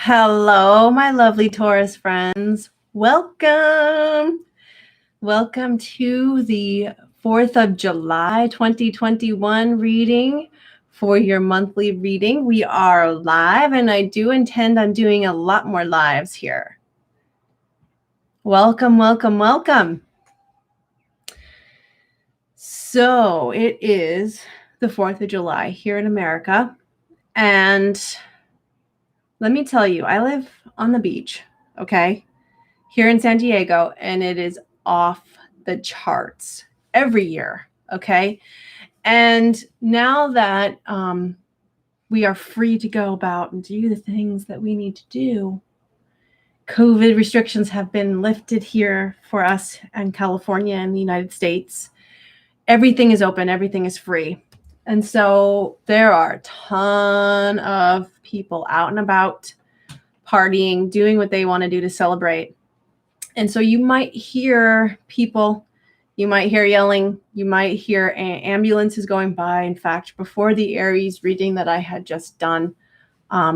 Hello, my lovely Taurus friends. Welcome. Welcome to the 4th of July 2021 reading for your monthly reading. We are live, and I do intend on doing a lot more lives here. Welcome, welcome, welcome. So it is the 4th of July here in America, and let me tell you, I live on the beach, okay, here in San Diego, and it is off the charts every year, okay? And now that we are free to go about and do the things that we need to do, COVID restrictions have been lifted here for us in California and the United States. Everything is open, everything is free. And so there are a ton of people out and about partying, doing what they want to do to celebrate. And so you might hear people, you might hear yelling, you might hear ambulances going by. In fact, before the Aries reading that I had just done,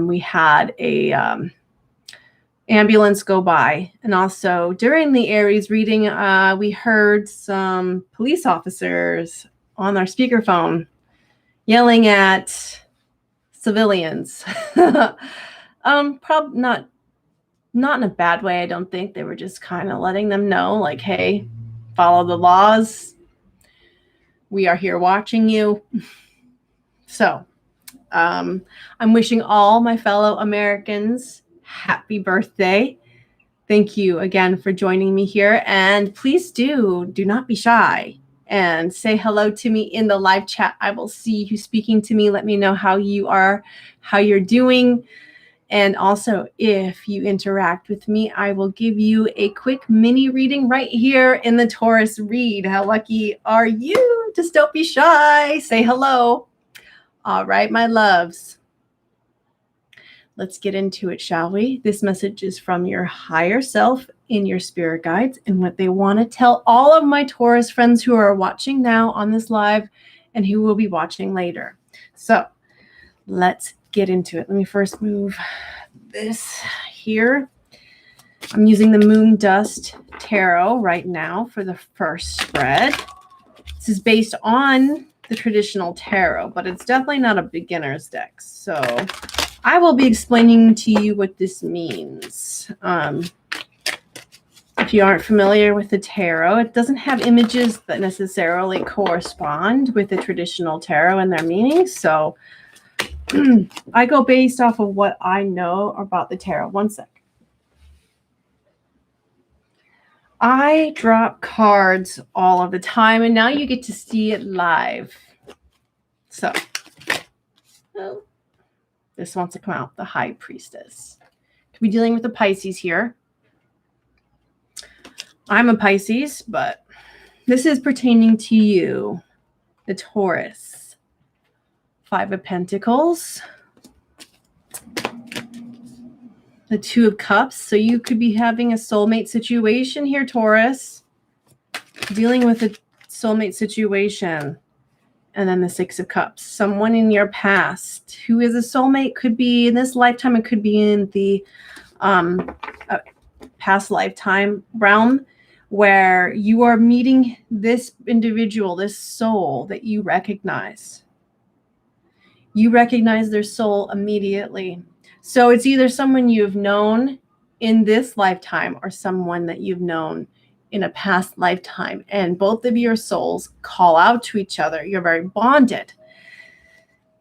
we had a ambulance go by. And also during the Aries reading, we heard some police officers on their speakerphone yelling at civilians. Probably not in a bad way, I don't think. They were just kind of letting them know, like, hey, follow the laws. We are here watching you. So I'm wishing all my fellow Americans happy birthday. Thank you again for joining me here. And please do not be shy and say hello to me in the live chat. I will see you speaking to me. Let me know how you are, how you're doing. And also, if you interact with me, I will give you a quick mini reading right here in the Taurus read. How lucky are you? Just don't be shy. Say hello. All right, my loves. Let's get into it, shall we? This message is from your higher self in your spirit guides and what they want to tell all of my Taurus friends who are watching now on this live and who will be watching later. So let's get into it. Let me first move this here. I'm using the Moondust Tarot right now for the first spread. This is based on the traditional tarot, but it's definitely not a beginner's deck. So I will be explaining to you what this means. If you aren't familiar with the tarot, it doesn't have images that necessarily correspond with the traditional tarot and their meanings. So I go based off of what I know about the tarot. One sec. I drop cards all of the time, and now you get to see it live. So, this wants to come out, the High Priestess. Could be dealing with the Pisces here. I'm a Pisces, but this is pertaining to you, the Taurus. 5 of Pentacles. The 2 of Cups. So you could be having a soulmate situation here, Taurus. Dealing with a soulmate situation. And then the 6 of Cups. Someone in your past who is a soulmate. Could be in this lifetime. It could be in the past lifetime realm, where you are meeting this individual, this soul that you recognize. You recognize their soul immediately. So it's either someone you've known in this lifetime or someone that you've known in a past lifetime. And both of your souls call out to each other. You're very bonded.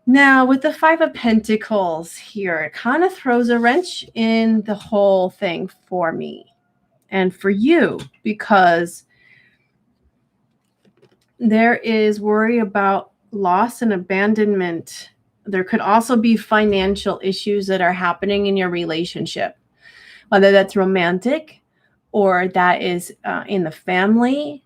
Now, with the 5 of Pentacles here, it kind of throws a wrench in the whole thing for me and for you, because there is worry about loss and abandonment. There could also be financial issues that are happening in your relationship, whether that's romantic or that is in the family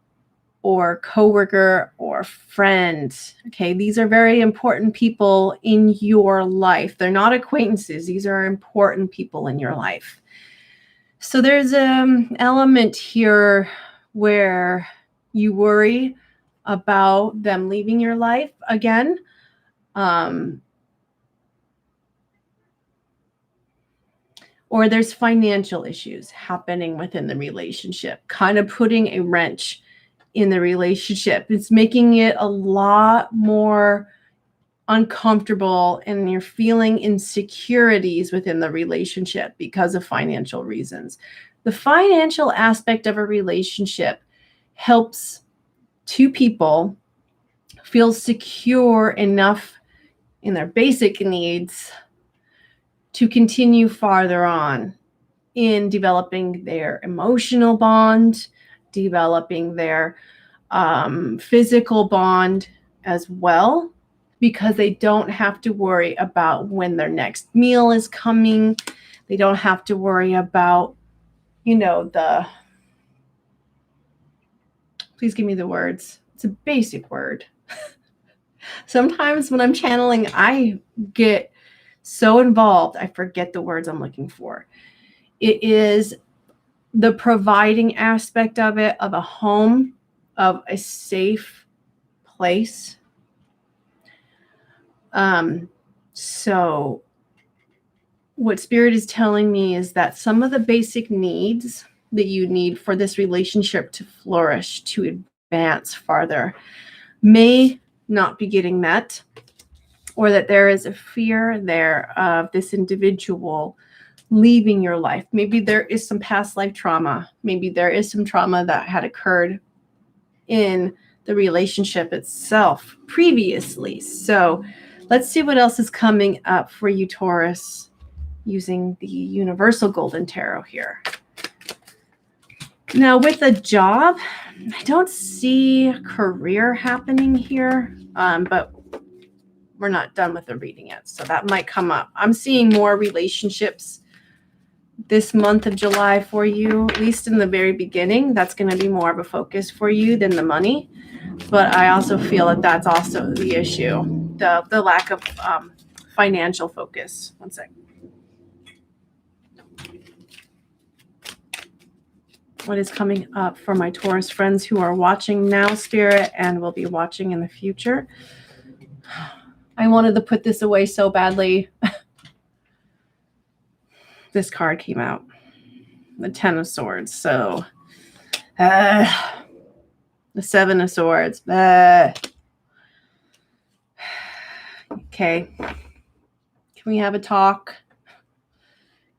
or coworker or friend. Okay, these are very important people in your life. They're not acquaintances. These are important people in your life. So there's an element here where you worry about them leaving your life again. or there's financial issues happening within the relationship, kind of putting a wrench in the relationship. It's making it a lot more uncomfortable, and you're feeling insecurities within the relationship because of financial reasons. The financial aspect of a relationship helps two people feel secure enough in their basic needs to continue farther on in developing their emotional bond, developing their physical bond as well, because they don't have to worry about when their next meal is coming. They don't have to worry about, please give me the words. It's a basic word. Sometimes when I'm channeling, I get so involved, I forget the words I'm looking for. It is the providing aspect of it, of a home, of a safe place. So what Spirit is telling me is that some of the basic needs that you need for this relationship to flourish, to advance farther, may not be getting met, or that there is a fear there of this individual leaving your life. Maybe there is some past life trauma. Maybe there is some trauma that had occurred in the relationship itself previously. So let's see what else is coming up for you, Taurus, using the Universal Golden Tarot here. Now, with a job, I don't see career happening here, but we're not done with the reading yet, so that might come up. I'm seeing more relationships this month of July for you, at least in the very beginning. That's going to be more of a focus for you than the money. But I also feel that that's also the issue, the lack of financial focus. One second. What is coming up for my Taurus friends who are watching now, Spirit, and will be watching in the future? I wanted to put this away so badly. This card came out. The 10 of Swords. So, the 7 of Swords. Okay. Can we have a talk?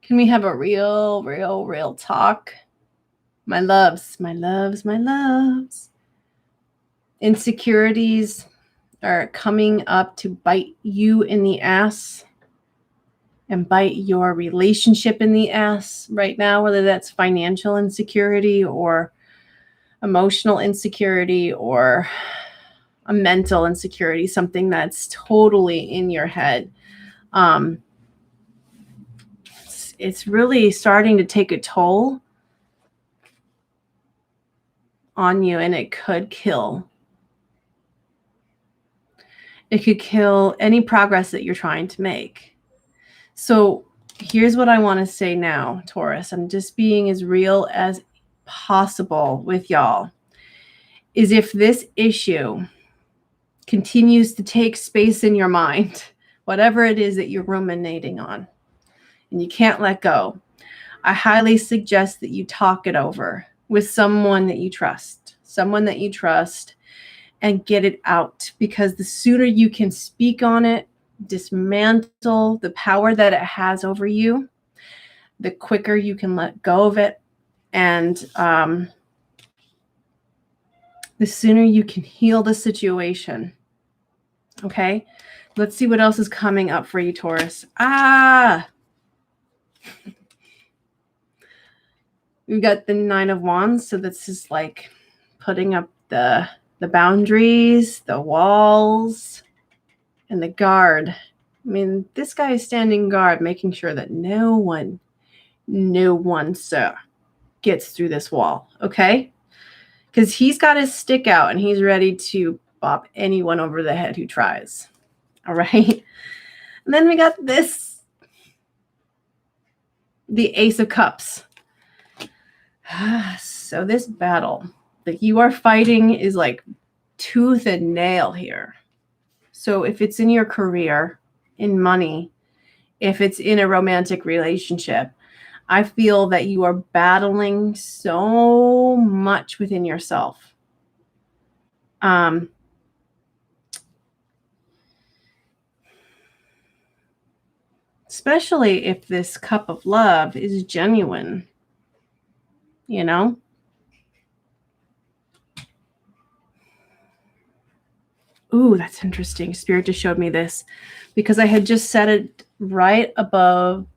Can we have a real talk? My loves, my loves, my loves. Insecurities are coming up to bite you in the ass and bite your relationship in the ass right now, whether that's financial insecurity or emotional insecurity or a mental insecurity, something that's totally in your head. It's really starting to take a toll on you, and it could kill. It could kill any progress that you're trying to make. So here's what I want to say now, Taurus. I'm just being as real as possible with y'all. Is if this issue continues to take space in your mind, whatever it is that you're ruminating on, and you can't let go, I highly suggest that you talk it over with someone that you trust, and get it out, because the sooner you can speak on it, dismantle the power that it has over you, the quicker you can let go of it, and the sooner you can heal the situation. Okay, let's see what else is coming up for you, Taurus. We've got the 9 of Wands, so this is like putting up the boundaries, the walls, and the guard. I mean, this guy is standing guard, making sure that no one, sir, gets through this wall, okay? Because he's got his stick out and he's ready to bop anyone over the head who tries, all right? And then we got this, the Ace of Cups. So this battle that you are fighting is like tooth and nail here. So if it's in your career, in money, if it's in a romantic relationship, I feel that you are battling so much within yourself. Especially if this cup of love is genuine, you know? Ooh, that's interesting. Spirit just showed me this because I had just set it right above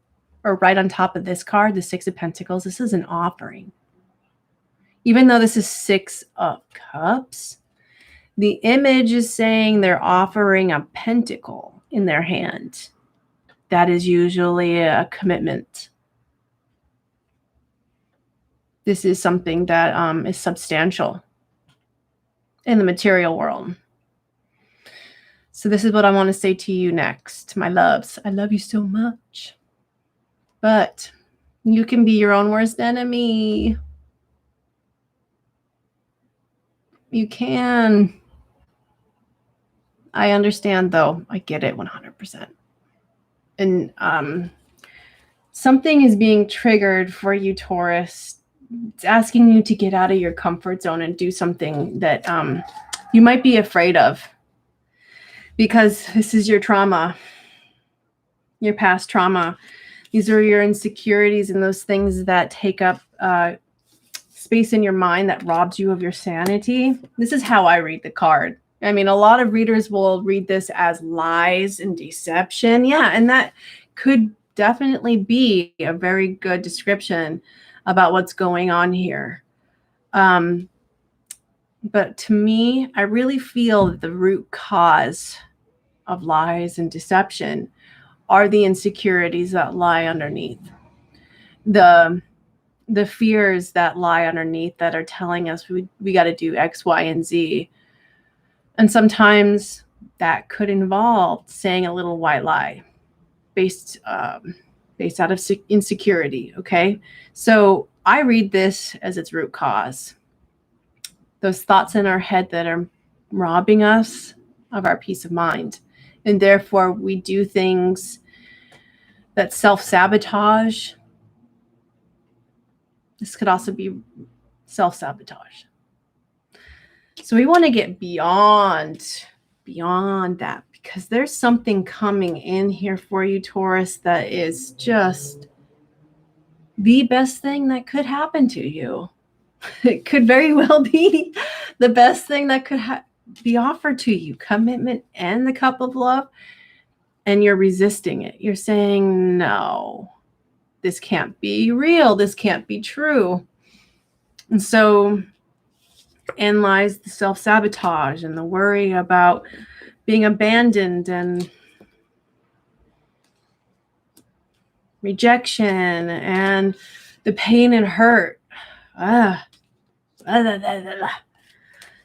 or right on top of this card, the Six of Pentacles. This is an offering. Even though this is Six of Cups, the image is saying they're offering a pentacle in their hand. That is usually a commitment. This is something that is substantial in the material world. So this is what I want to say to you next, my loves. I love you so much. But you can be your own worst enemy. You can. I understand, though. I get it 100%. And something is being triggered for you, Taurus. It's asking you to get out of your comfort zone and do something that you might be afraid of. Because this is your trauma, your past trauma. These are your insecurities and those things that take up space in your mind that robs you of your sanity. This is how I read the card. I mean, a lot of readers will read this as lies and deception. Yeah, and that could definitely be a very good description about what's going on here. But to me, I really feel that the root cause of lies and deception are the insecurities that lie underneath. The fears that lie underneath that are telling us we got to do X, Y, and Z. And sometimes that could involve saying a little white lie based out of insecurity, okay? So I read this as its root cause. Those thoughts in our head that are robbing us of our peace of mind. And therefore, we do things that self-sabotage. This could also be self-sabotage. So we want to get beyond that, because there's something coming in here for you, Taurus, that is just the best thing that could happen to you. It could very well be the best thing that could be offered to you. Commitment and the cup of love. And you're resisting it. You're saying, no, this can't be real. This can't be true. And so in lies the self-sabotage and the worry about being abandoned and rejection and the pain and hurt.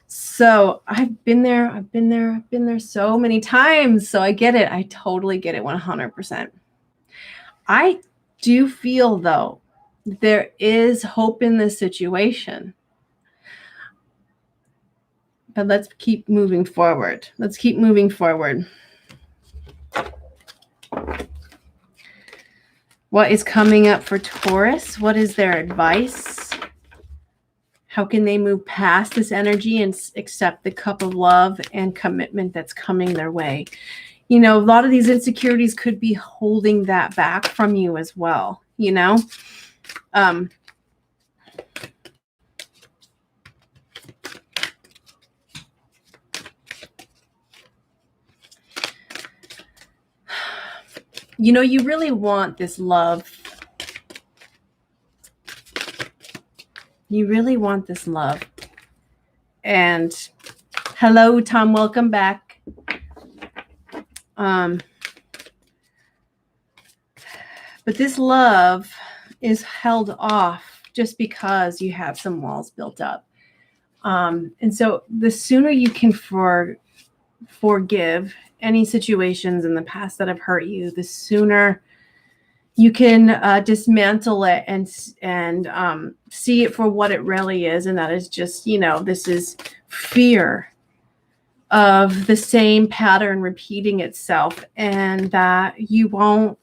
So I've been there so many times. So I get it. I totally get it 100%. I do feel, though, there is hope in this situation. But let's keep moving forward. Let's keep moving forward. What is coming up for Taurus? What is their advice? How can they move past this energy and accept the cup of love and commitment that's coming their way? You know, a lot of these insecurities could be holding that back from you as well, you know? You know, you really want this love. You really want this love. And hello, Tom. Welcome back. But this love is held off just because you have some walls built up. And so the sooner you can forgive any situations in the past that have hurt you, the sooner you can dismantle it and see it for what it really is. And that is just, you know, this is fear of the same pattern repeating itself, and that you won't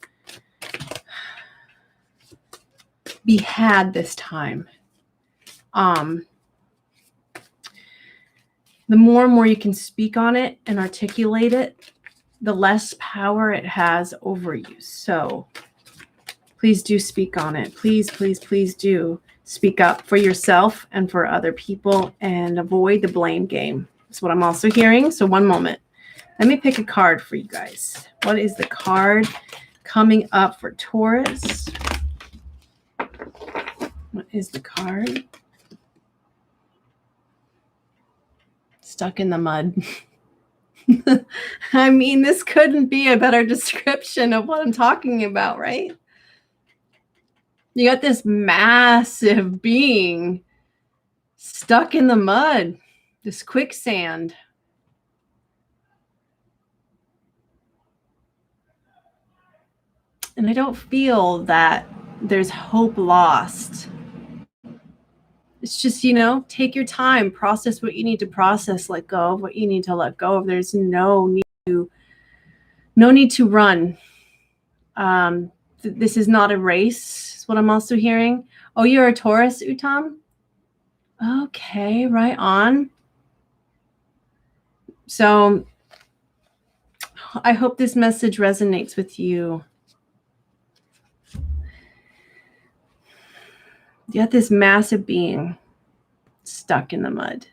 be had this time. The more and more you can speak on it and articulate it, the less power it has over you. So please do speak on it. Please, please, please do speak up for yourself and for other people and avoid the blame game. That's what I'm also hearing. So one moment. Let me pick a card for you guys. What is the card coming up for Taurus? What is the card? Stuck in the mud. I mean, this couldn't be a better description of what I'm talking about, right? You got this massive being stuck in the mud, this quicksand. And I don't feel that there's hope lost. It's just, take your time, process what you need to process, let go of what you need to let go of. There's no need to run. This is not a race, is what I'm also hearing. Oh, you're a Taurus, Uttam? Okay, right on. So I hope this message resonates with you. You got this massive being stuck in the mud.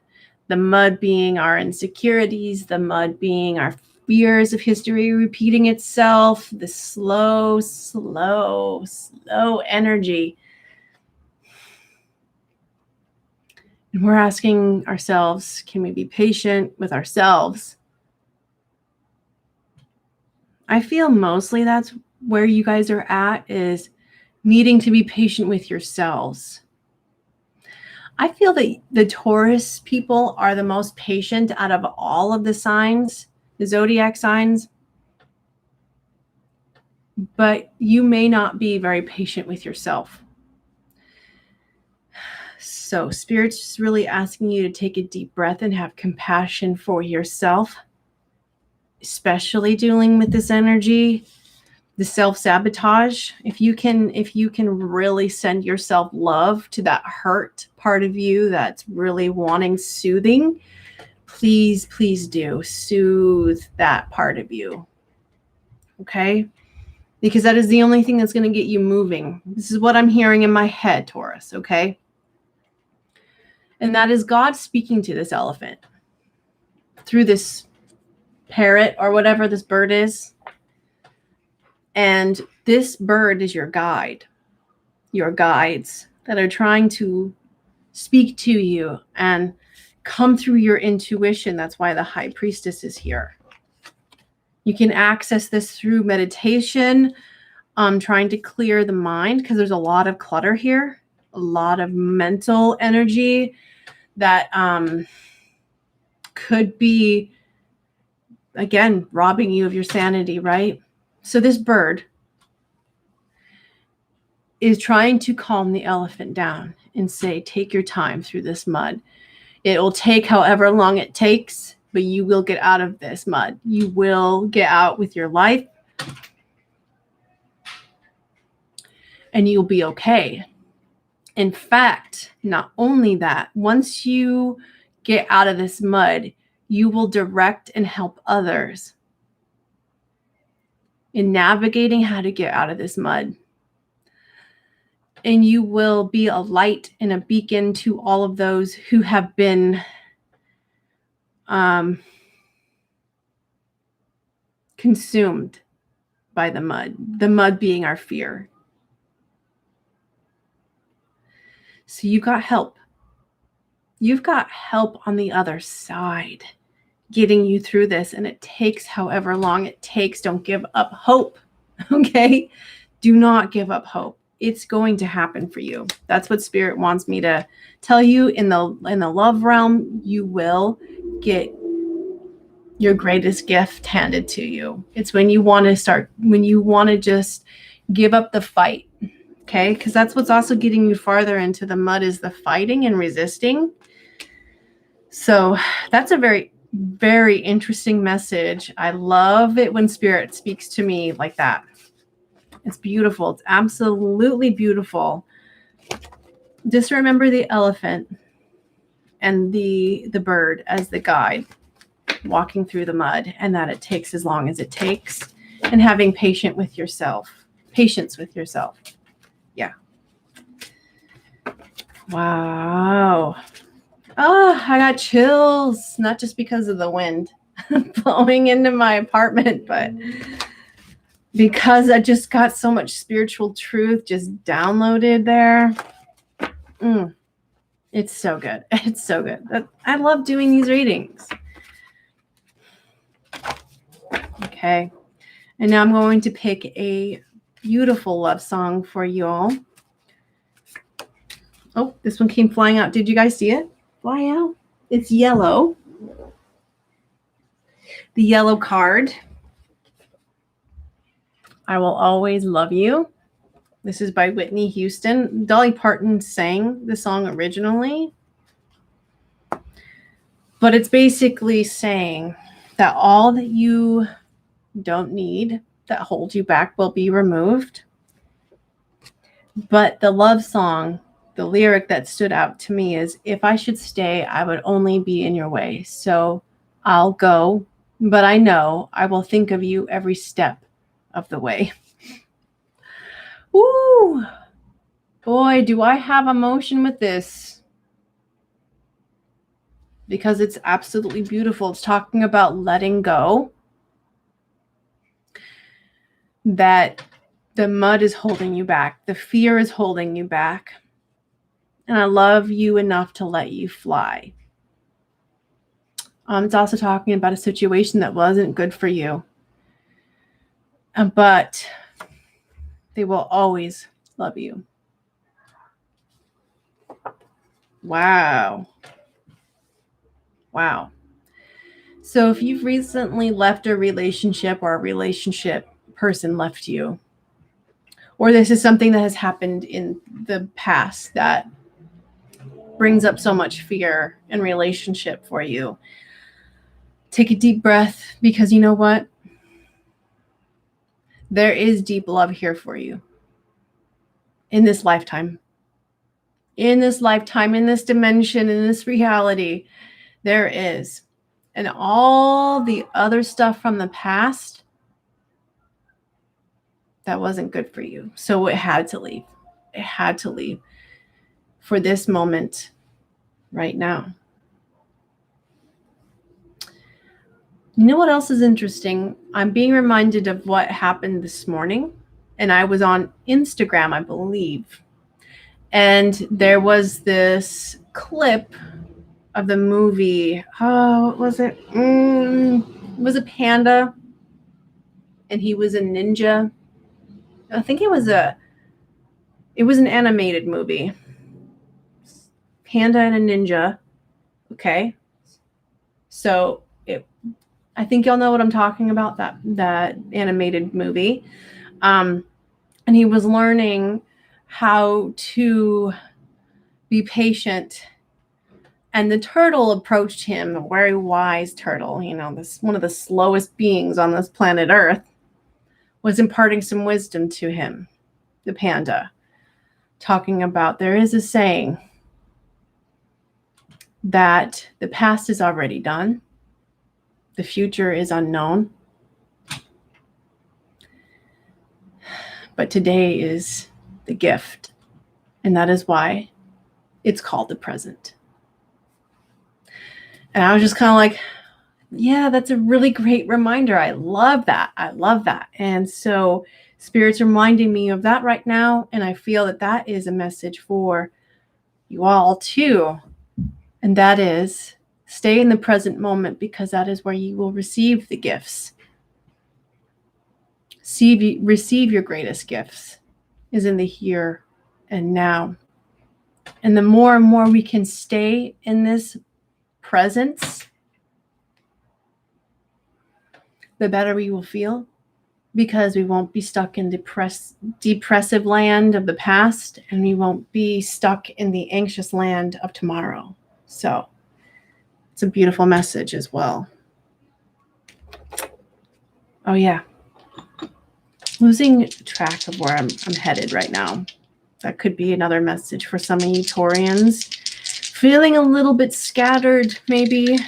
The mud being our insecurities, the mud being our fears of history repeating itself, the slow energy. And we're asking ourselves, can we be patient with ourselves? I feel mostly that's where you guys are at, is needing to be patient with yourselves. I feel that the Taurus people are the most patient out of all of the signs, the zodiac signs. But you may not be very patient with yourself. So Spirit's just really asking you to take a deep breath and have compassion for yourself, especially dealing with this energy. The self-sabotage, if you can really send yourself love to that hurt part of you that's really wanting soothing, please do soothe that part of you. Okay? Because that is the only thing that's going to get you moving. This is what I'm hearing in my head, Taurus, okay? And that is God speaking to this elephant through this parrot or whatever this bird is. And this bird is your guide, your guides that are trying to speak to you and come through your intuition. That's why the High Priestess is here. You can access this through meditation, trying to clear the mind, because there's a lot of clutter here, a lot of mental energy that could be, again, robbing you of your sanity, right? So this bird is trying to calm the elephant down and say, take your time through this mud. It will take however long it takes, but you will get out of this mud. You will get out with your life, and you'll be okay. In fact, not only that, once you get out of this mud, you will direct and help others in navigating how to get out of this mud. And you will be a light and a beacon to all of those who have been consumed by the mud being our fear. So you got help. You've got help on the other side getting you through this, and it takes however long it takes. Don't give up hope, okay? Do not give up hope. It's going to happen for you. That's what Spirit wants me to tell you. In the love realm, you will get your greatest gift handed to you. It's when you want to just give up the fight, okay? Because that's what's also getting you farther into the mud, is the fighting and resisting. So that's a very, very interesting message. I love it when Spirit speaks to me like that. It's beautiful. It's absolutely beautiful. Just remember the elephant and the bird as the guide walking through the mud, and that it takes as long as it takes, and having patience with yourself. Yeah. Wow. Oh, I got chills, not just because of the wind blowing into my apartment, but because I just got so much spiritual truth just downloaded there. It's so good. It's so good. I love doing these readings. Okay. And now I'm going to pick a beautiful love song for you all. Oh, this one came flying out. Did you guys see it? Fly out. It's yellow. The yellow card. I Will Always Love You. This is by Whitney Houston. Dolly Parton sang the song originally. But it's basically saying that all that you don't need that holds you back will be removed. But the love song, the lyric that stood out to me is, if I should stay, I would only be in your way. So I'll go, but I know I will think of you every step of the way. Woo! Boy, do I have emotion with this. Because it's absolutely beautiful. It's talking about letting go. That the mud is holding you back. The fear is holding you back. And I love you enough to let you fly. It's also talking about a situation that wasn't good for you. But they will always love you. Wow. Wow. So if you've recently left a relationship, or a relationship person left you, or this is something that has happened in the past that brings up so much fear in relationship for you, take a deep breath, because you know what? There is deep love here for you in this lifetime. In this lifetime, in this dimension, in this reality, there is. And all the other stuff from the past, that wasn't good for you. So it had to leave. It had to leave for this moment right now. You know what else is interesting? I'm being reminded of what happened this morning. And I was on Instagram, I believe. And there was this clip of the movie. Oh, what was it? It was a panda. And he was a ninja. I think it was an animated movie. Panda and a ninja. Okay. So I think y'all know what I'm talking about, that animated movie. And he was learning how to be patient. And the turtle approached him, a very wise turtle, this one of the slowest beings on this planet Earth, was imparting some wisdom to him, the panda, talking about, there is a saying that the past is already done. The future is unknown. But today is the gift. And that is why it's called the present. And I was just kind of like, yeah, that's a really great reminder. I love that. I love that. And so Spirit's reminding me of that right now. And I feel that that is a message for you all too. And that is, stay in the present moment, because that is where you will receive the gifts. Receive your greatest gifts is in the here and now. And the more and more we can stay in this presence, the better we will feel, because we won't be stuck in depressive land of the past, and we won't be stuck in the anxious land of tomorrow. So it's a beautiful message as well. Oh yeah. Losing track of where I'm headed right now. That could be another message for some of you Taurians. Feeling a little bit scattered, maybe.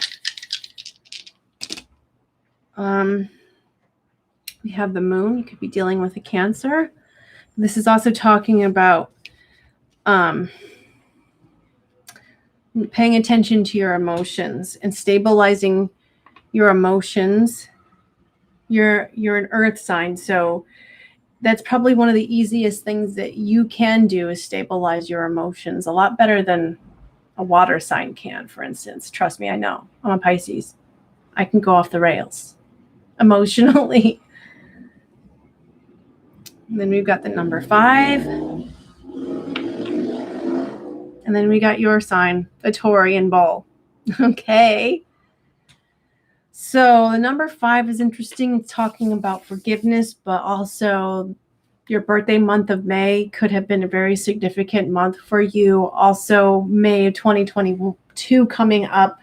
We have the moon. You could be dealing with a Cancer. This is also talking about paying attention to your emotions and stabilizing your emotions. You're an earth sign, so that's probably one of the easiest things that you can do is stabilize your emotions a lot better than a water sign can, for instance. Trust me, I know. I'm a Pisces. I can go off the rails emotionally. And then we've got the number 5. And then we got your sign, the Taurian bull. Okay. So the number 5 is interesting. It's talking about forgiveness, but also your birthday month of May could have been a very significant month for you. Also, May of 2022 coming up,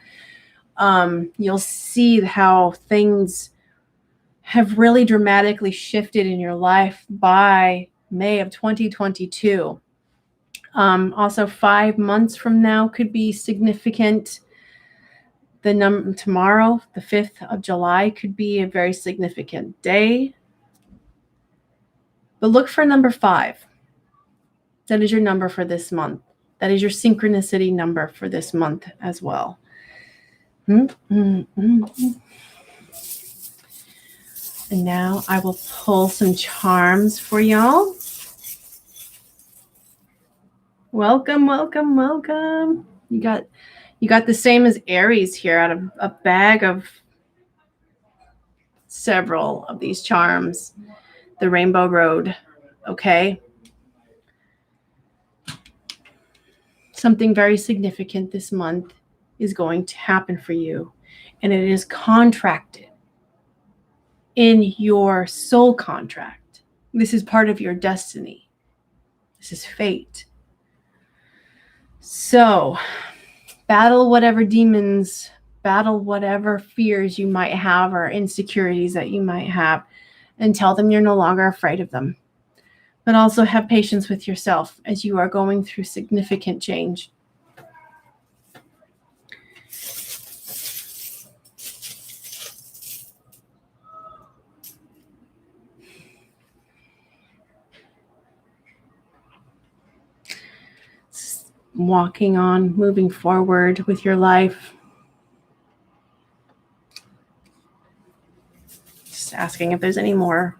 you'll see how things have really dramatically shifted in your life by May of 2022. Also, 5 months from now could be significant. Tomorrow, the 5th of July, could be a very significant day. But look for number 5. That is your number for this month. That is your synchronicity number for this month as well. And now I will pull some charms for y'all. Welcome, welcome, welcome. You got the same as Aries here out of a bag of several of these charms. The Rainbow Road, okay? Something very significant this month is going to happen for you, and it is contracted in your soul contract. This is part of your destiny. This is fate. So, battle whatever demons, battle whatever fears you might have or insecurities that you might have, and tell them you're no longer afraid of them. But also have patience with yourself as you are going through significant change. Walking on, moving forward with your life. Just asking if there's any more.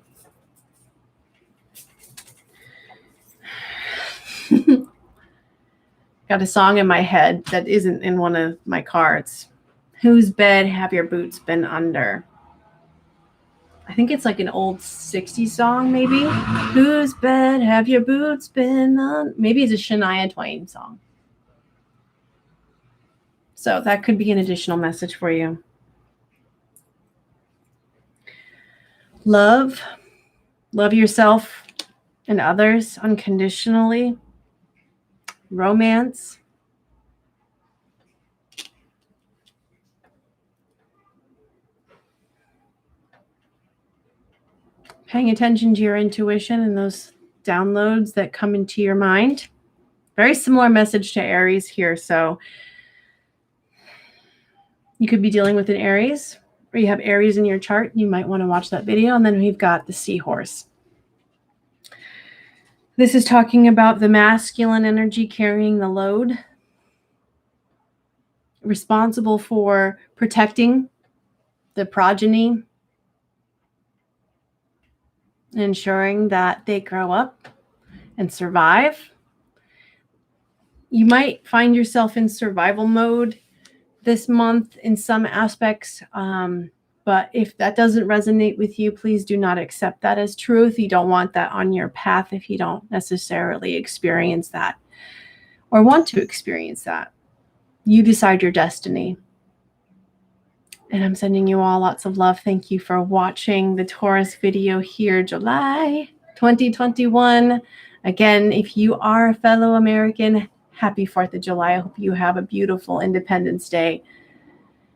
Got a song in my head that isn't in one of my cards. Whose bed have your boots been under? I think it's like an old 60s song, maybe. Whose bed have your boots been on? Maybe it's a Shania Twain song. So that could be an additional message for you. Love yourself and others unconditionally. Romance. Paying attention to your intuition and those downloads that come into your mind. Very similar message to Aries here. So you could be dealing with an Aries, or you have Aries in your chart. You might want to watch that video. And then we've got the seahorse. This is talking about the masculine energy carrying the load, responsible for protecting the progeny, ensuring that they grow up and survive. You might find yourself in survival mode this month in some aspects, but if that doesn't resonate with you, please do not accept that as truth. You don't want that on your path if you don't necessarily experience that or want to experience that. You decide your destiny. And I'm sending you all lots of love. Thank you for watching the Taurus video here, July 2021. Again, if you are a fellow American, happy 4th of July. I hope you have a beautiful Independence Day.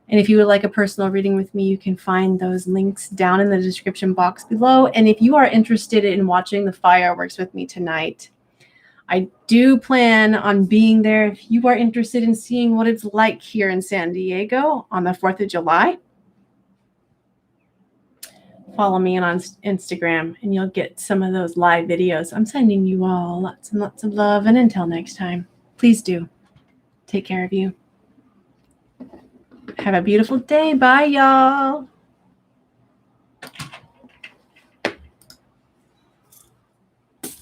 And if you would like a personal reading with me, you can find those links down in the description box below. And if you are interested in watching the fireworks with me tonight, I do plan on being there if you are interested in seeing what it's like here in San Diego on the 4th of July. Follow me on Instagram and you'll get some of those live videos. I'm sending you all lots and lots of love. And until next time, please do take care of you. Have a beautiful day. Bye, y'all.